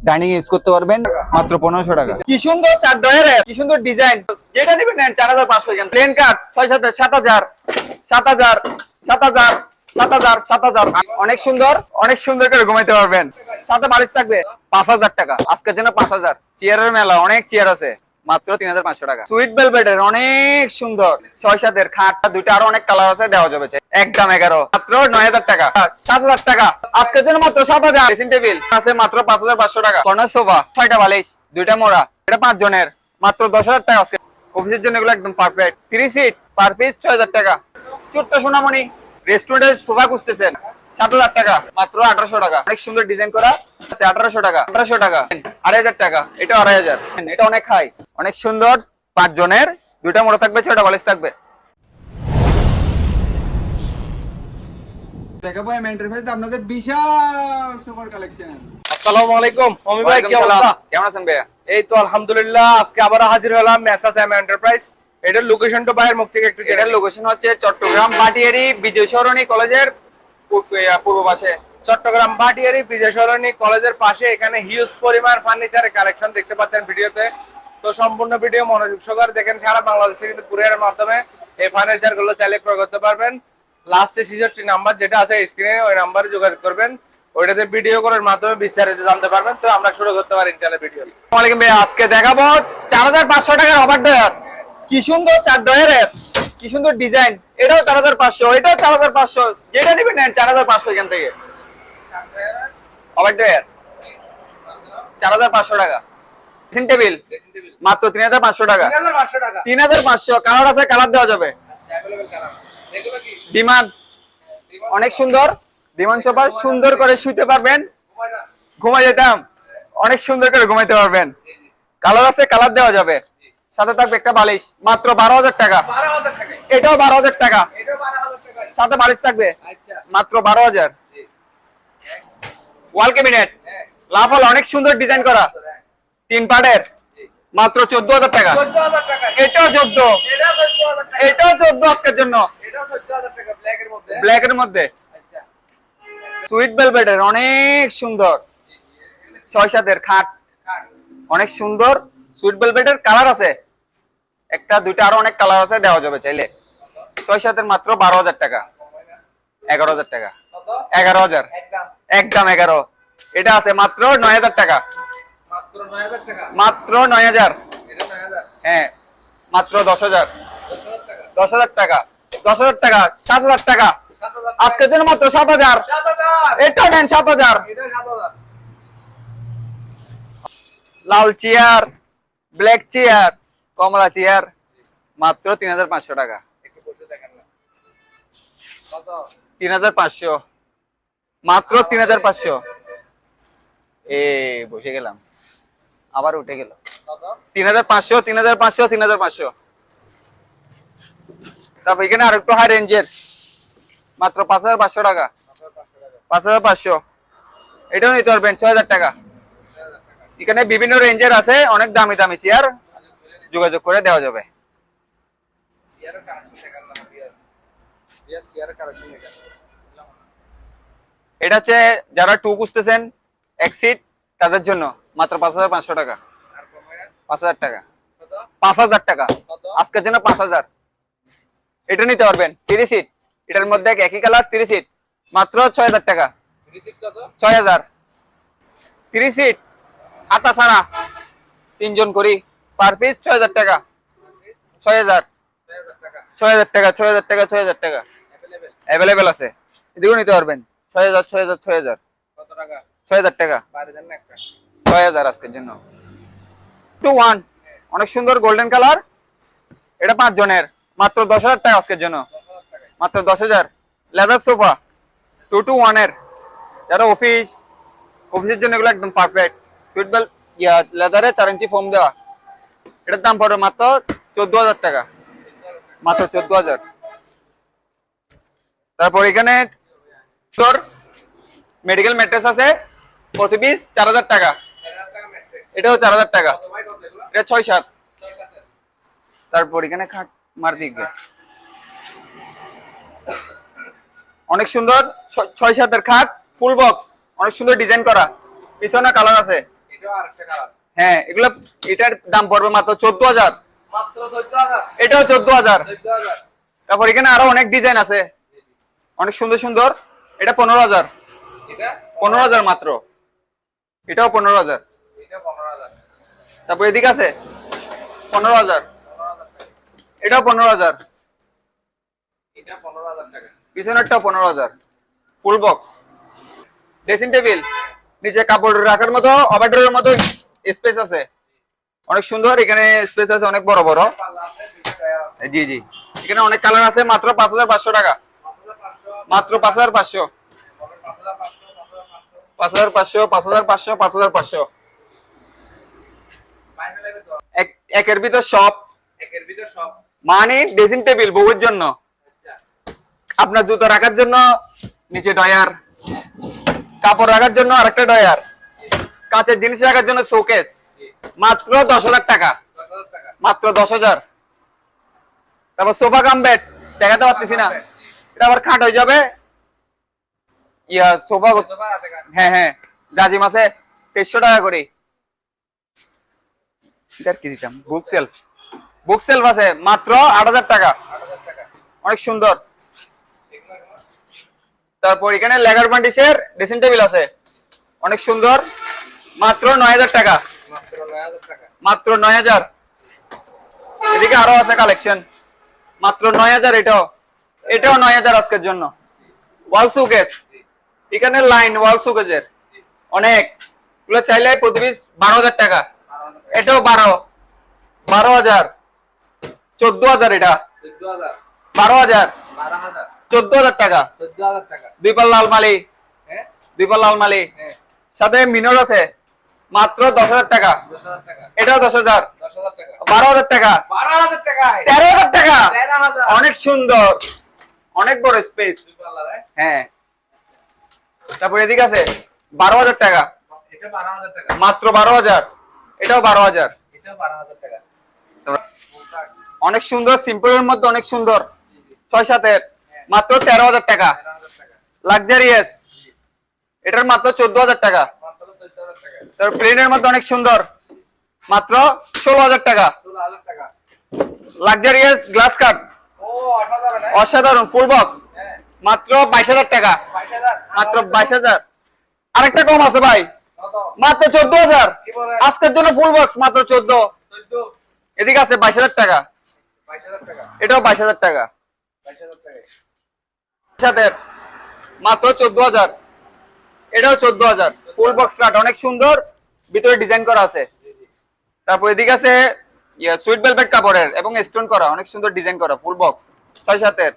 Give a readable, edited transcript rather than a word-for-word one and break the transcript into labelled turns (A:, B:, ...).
A: Dining use করতে পারবেন মাত্র 1500 টাকা। কি সুন্দর চার ডয়ারের, কি সুন্দর ডিজাইন, যেটা নেবেন নেন 4500 এখান। প্লেন কাট 6 7000 7000 7000 7000 7000। অনেক সুন্দর, অনেক সুন্দর করে ঘুমাইতে পারবেন। সাথে বালিশ থাকবে 5000 টাকা। আজকের জন্য 5000। চেয়ারের মেলা, অনেক চেয়ার আছে মাত্র 3500 টাকা। সুইট ভেলভেটের অনেক সুন্দর 6-7 খাট, দুইটা আরো অনেক কালার আছে, দেওয়া যাবে একদম 11 মাত্র 9000 টাকা। 7000 টাকা আজকের জন্য মাত্র 7000। ড্রেসিং টেবিল আছে মাত্র 5500 টাকা। কর্নার সোফা 6টা বালিশ, 2টা মোড়া, এটা 5 জনের, মাত্র 10000 টাকা। আজকে অফিসের জন্য এগুলো একদম পারফেক্ট। 3 সিট পার পিস 6000 টাকা। ছোট্ট সোনামণি রেস্টুরেন্টের সোফা খুঁজতেছেন 7000 টাকা, মাত্র 1800 টাকা। অনেক সুন্দর ডিজাইন করা আছে 1800 টাকা। 1800 টাকা 2500 টাকা, এটা 2500। এটা অনেক হাই, অনেক সুন্দর 5 জনের, 2টা মোড়া থাকবে, 6টা বালিশ থাকবে। দেখাবো এম এন্টারপ্রাইজ আপনাদের বিশাল সুপার কালেকশন।
B: আসসালামু আলাইকুম মমি ভাই, কি অবস্থা?
A: কেমন আছেন ভাইয়া?
B: এই তো আলহামদুলিল্লাহ। আজকে আবার হাজির হলাম মেসাস এম এন্টারপ্রাইজ। এটার লোকেশনটা ভাইয়ের মুখ থেকে একটু জেনে।
A: এটার লোকেশন হচ্ছে চট্টগ্রাম ভাটিয়ারি বিজয় সরণি কলেজের পূর্ব পাশে।
B: চট্টগ্রাম ভাটিয়ারি বিজয় সরণি কলেজের পাশে। এখানে হিউজ পরিমাণ ফার্নিচারের কালেকশন দেখতে পাচ্ছেন ভিডিওতে। তো সম্পূর্ণ ভিডিও মনোযোগ সহকারে দেখেন। সারা বাংলাদেশে কিন্তু কুরিয়ারের মাধ্যমে এই ফার্নিচার গুলো চাইলে ক্রয় করতে পারবেন। লাস্টে 66 নাম্বার যেটা আছে স্ক্রিনে, ওই নাম্বারে যোগাযোগ করবেন। ওইটাতে ভিডিও কলের মাধ্যমে বিস্তারিত জানতে পারবেন। তো আমরা শুরু করতে পারি ইনশাআল্লাহ ভিডিও।
A: আসসালামু আলাইকুম ভাই, আজকে দেখাবো 4500 টাকার ওভার ডয়ার। কি সুন্দর চার ডয়ারের, কি সুন্দর ডিজাইন, এটাও 4500, এটাও 4500, যেটা নেবেন নেন 4500 এখান থেকে। ওভার ডয়ার 4500 টাকা। ড্রেসিং টেবিল মাত্র 3500 টাকা। 3500 কালার আছে, কালার দেওয়া যাবে। ডিমান্ড অনেক সুন্দর, ডিমান্ড সোফা সুন্দর করে শুতে পারবেন, ঘুমাই যেতাম, অনেক সুন্দর করে ঘুমাইতে পারবেন। কালার আছে, কালার দেওয়া যাবে। সাথে থাকবে একটা বালিশ মাত্র 12000 টাকা। এটাও 12000 টাকা। সাথে বালিশ থাকবে মাত্র 12000। ওয়াল ক্যাবিনেট লাফল অনেক সুন্দর ডিজাইন করা 3 পার্টের, মাত্র 14000 টাকা। এটাও 14, এটাও 14 আজকের জন্য, ব্ল্যাক এর মধ্যে। সুইট ভেলভেটের অনেক সুন্দর 6-7 খাট, অনেক সুন্দর সুইট ভেলভেটের কালার আছে, একটা দুইটা আরো অনেক কালার আছে, দেওয়া যাবে চাইলে। 6-7 মাত্র 12000 টাকা। 11000 টাকা। 11000 একদম 11। এটা আছে মাত্র 9000 টাকা। মাত্র 9000। হ্যাঁ মাত্র 10000। 10000 টাকা। 10000 টাকা। 7000 টাকা আজকের জন্য মাত্র 7000। এটা নেন 7000। লাল চেয়ার, ব্ল্যাক চেয়ার, কমলা চেয়ার মাত্র 3500 টাকা। 3500 মাত্র 3500। বসে গেলাম, আবার উঠে গেল। 3500 3500 3500। তারপর এখানে আর একটু হাই রেঞ্জের মাত্র 5500 টাকা। 5500 এটাও নিতে পারবেন 6000 টাকা। এখানে বিভিন্ন রেঞ্জের আছে, অনেক দামি দামি চেয়ার, যোগাযোগ করে দেওয়া যাবে। এটা হচ্ছে যারা 2 খুঁজতেছেন 1 সিট, তাদের জন্য মাত্র 5500 টাকা। 5000 টাকা। 5000 টাকা আজকের জন্য 5000। এটা নিতে পারবেন 3 সিট, এটার মধ্যে একই কালার 3 সিট, মাত্র 6000 টাকা। 6000 3 সিট হাতা ছাড়া 3 জন করি, পার পিস 6000 টাকা। 6000 6000 টাকা। 6000 টাকা। 6000 টাকা अवेलेबल আছে, এদিকেও নিতে পারবেন। 6000 6000 6000 কত টাকা? 6000 টাকা। বাইরে দেন না একটা 6000 আজকের জন্য। 2-1 অনেক সুন্দর গোল্ডেন কালার, এটা 5 জনের, মাত্র 10000 টাকা আজকের জন্য। মাত্র 10000। লেদার সোফা 2-1 এর, যারা অফিসের জন্য এগুলো একদম পারফেক্ট। সুইটেবল লেদারে 4 ইঞ্চি ফোম দেওয়া, এটার দাম পড়বে মাত্র 14000 টাকা। মাত্র 14000। তারপর এখানে মেডিকেল ম্যাট্রেস আছে, প্রতি পিস 4000 টাকা। এটাও 4000 টাকা। এটা 6-7। তারপর এখানে খাট মার দিকে অনেক সুন্দর 6-7 এর খাট, ফুল বক্স, অনেক সুন্দর ডিজাইন করা, পিছনে কালার আছে।
B: এটা আরেকটা কালার।
A: হ্যাঁ এগুলো এটার দাম পড়বে মাত্র 14,000।
B: মাত্র 14,000।
A: এটাও 14,000।
B: 14,000।
A: তারপর এখানে আরো অনেক ডিজাইন আছে, অনেক সুন্দর সুন্দর। এটা 15,000।
B: এটা
A: 15,000 মাত্র। এটাও 15,000।
B: এটা 15,000।
A: তারপর এদিকে আছে 15,000।
B: 15,000 টাকা।
A: এটাও 15,000।
B: এটা 15,000 টাকা।
A: পিছনেরটাও 15,000। ফুল বক্স ড্রেসিং টেবিল, নিচে কাপড় রাখার মতো ওভারড্রোর মতো স্পেস আছে, অনেক সুন্দর। এখানে স্পেস আছে অনেক বড় বড়।
B: পাল্লা আছে, দুটো টায়ার আছে।
A: জি জি, এখানে অনেক কালার আছে। মাত্র 5,500 টাকা।
B: 5,500।
A: মাত্র 5,500।
B: 5,500, 5,500।
A: 5,500, 5,500।
B: বাইরে লাগবে তো।
A: একের ভিতর সব,
B: একের ভিতর সব।
A: মানে ড্রেসিং টেবিল বউয়ের জন্য,
B: আচ্ছা।
A: আপনার জুতো রাখার জন্য নিচে ডয়ার, কাপড় রাখার জন্য আরেকটা ডয়ার, কাঁচের জিনিস রাখার জন্য শোকেস। মাত্র 10,000 টাকা।
B: 10,000 টাকা।
A: মাত্র 10,000। তারপর সোফা কাম বেড দেখাতে পারতেছি না, এটা আবার খাট হয়ে যাবে। ইয়া সোফা,
B: সোফা হাতে কাট।
A: হ্যাঁ হ্যাঁ, জাজিম আছে 300 টাকা করে। এটার কি দিতাম? বুক সেলফ আছে মাত্র 8,000 টাকা।
B: 8,000 টাকা।
A: অনেক সুন্দর।
B: এগুলো এগুলো।
A: তারপর এখানে লেগার বান্ডিসের ড্রেসিং টেবিল আছে, অনেক সুন্দর। মাত্র 9,000 টাকা।
B: মাত্র 9,000 টাকা।
A: মাত্র 9,000। এদিকে আরো আছে কালেকশন, মাত্র 9,000। এটাও 9,000 আজকের জন্য। ওয়াল সুকেস, এখানে লাইন ওয়াল সুকেসের অনেক গুলো, চাইলে প্রতি পিস 12,000 টাকা।
B: 12,000 টাকা।
A: এটাও 12,000। 14,000। এটা
B: 14,000।
A: 12,000।
B: 12,000।
A: 14,000 টাকা।
B: 14,000 টাকা।
A: দুই পাল্লা আলমারি,
B: হ্যাঁ?
A: 2 পাল্লা আলমারি
B: হ্যাঁ।
A: সাথে মিনর আছে, মাত্র 10,000 টাকা।
B: 10,000 টাকা।
A: এটাও 10,000।
B: 10,000 টাকা।
A: 12,000 টাকা।
B: 12,000 টাকায়।
A: 13,000 টাকা।
B: 13,000।
A: অনেক সুন্দর, অনেক বড় স্পেস।
B: দুই পাল্লা, রাইট?
A: হ্যাঁ। তারপর এদিকে আছে 12,000 টাকা।
B: এটা 12,000 টাকা।
A: মাত্র 12,000। এটাও 12,000।
B: এটাও 12,000 টাকা।
A: অনেক সুন্দর, সিম্পলের মধ্যে অনেক সুন্দর, 6-7-এর, মাত্র 13,000 টাকা।
B: 13,000 টাকা।
A: লাক্সারিয়াস, এটার মাত্র 14,000 টাকা।
B: মাত্র 14,000 টাকা।
A: তারপর প্লেনের মধ্যে অনেক সুন্দর, মাত্র 16,000 টাকা।
B: 16,000 টাকা।
A: লাক্সারিয়াস গ্লাস কাট,
B: ও, অসাধারণ, হ্যাঁ?
A: অসাধারণ ফুল বক্স,
B: হ্যাঁ।
A: মাত্র 22,000 টাকা।
B: 22,000।
A: মাত্র 22,000। আরেকটা কম আছে ভাই,
B: কত?
A: মাত্র 14,000।
B: কি বলেন?
A: আজকের জন্য ফুল বক্স মাত্র 14।
B: 14।
A: এদিকে আছে 22,000 টাকা।
B: 22,000 টাকা।
A: এটাও 22,000 টাকা।
B: 22,000 টাকা।
A: সাথে মাত্র 14,000। এটাও 14,000। ফুল বক্স কাট, অনেক সুন্দর, ভিতরে ডিজাইন করা আছে।
B: জি জি।
A: তারপর এদিকে আছে সুইট ভেলভেট কাপড়ের এবং স্টোন করা, অনেক সুন্দর ডিজাইন করা ফুল বক্স, 6-7-এর।